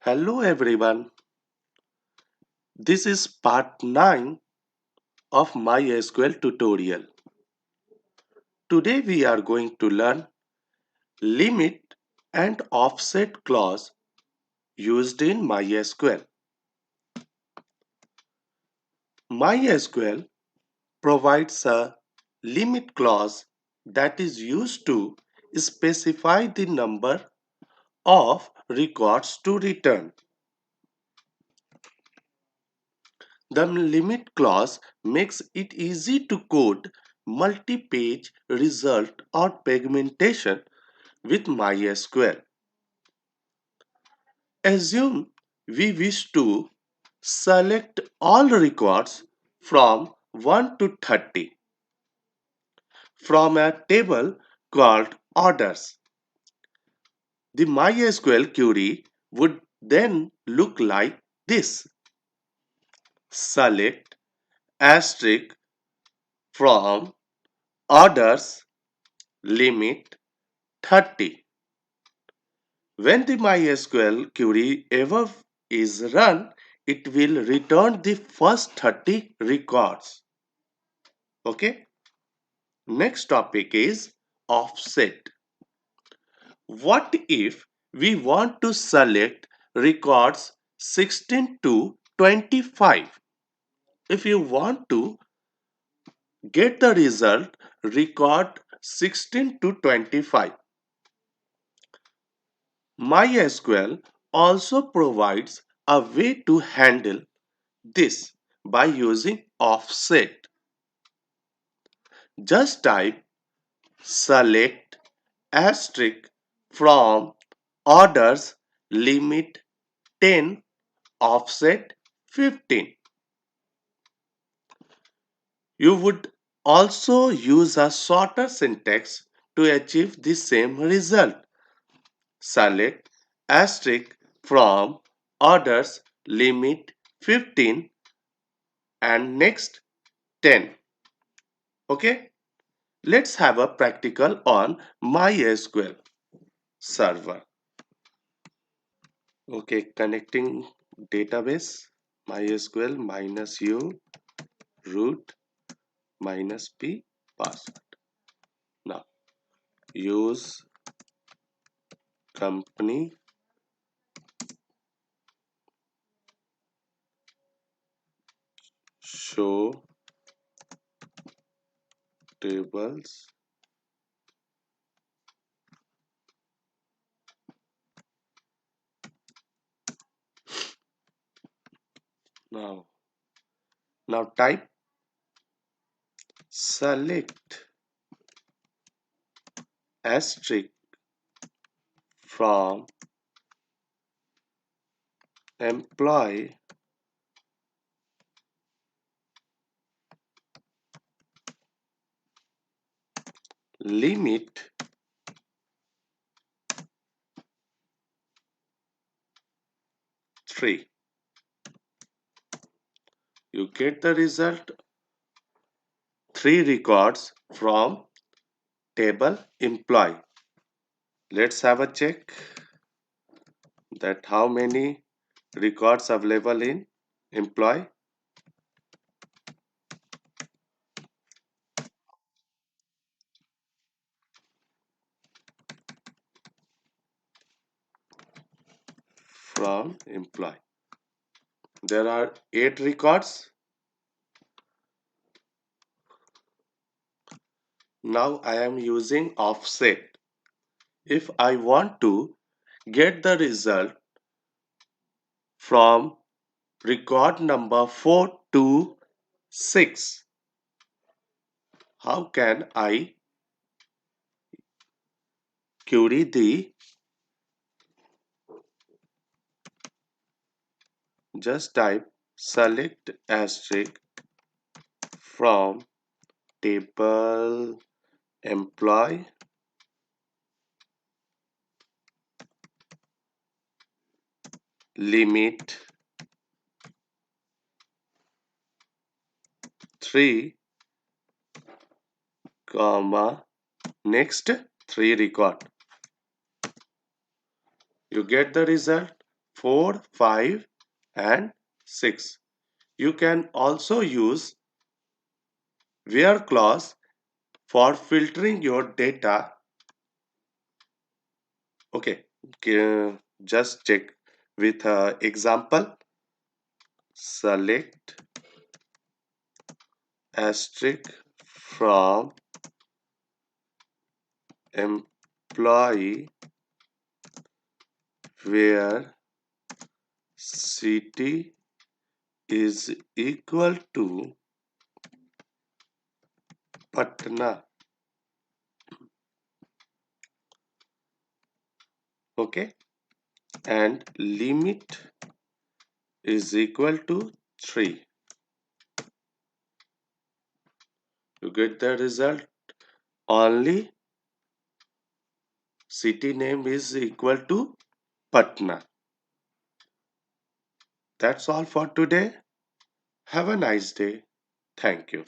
Hello everyone. This is part 9 of MySQL tutorial. Today we are going to learn limit and offset clause used in MySQL. MySQL provides a limit clause that is used to specify the number of records to return. The limit clause makes it easy to code multi-page result or pigmentation with MySQL. Assume we wish to select all records from 1 to 30 from a table called orders. The MySQL query would then look like this. Select asterisk from orders limit 30. When the MySQL query ever is run, it will return the first 30 records. Okay. Next topic is offset. What if we want to select records 16 to 25? If you want to get the result record 16 to 25, MySQL also provides a way to handle this by using offset. Just type select asterisk from orders limit 10 offset 15. You would also use a shorter syntax to achieve the same result. Select asterisk from orders limit 15 and next 10. Okay, let's have a practical on MySQL server. Okay, connecting database MySQL minus u root minus p password. Now use company show tables now. Now type select asterisk from employee limit 3. You get the result 3 records from table employee. Let's have a check that how many records available in employee. From employee there are 8 records. Now I am using offset. If I want to get the result from record number 4 to 6, how can I query the just type select asterisk from table employee limit 3 comma next 3 record. You get the result 4, 5 and 6. You can also use where clause for filtering your data. Okay, just check with example. Select asterisk from employee where city is equal to Patna. Okay, and limit is equal to 3. You get the result. Only city name is equal to Patna. That's all for today. Have a nice day. Thank you.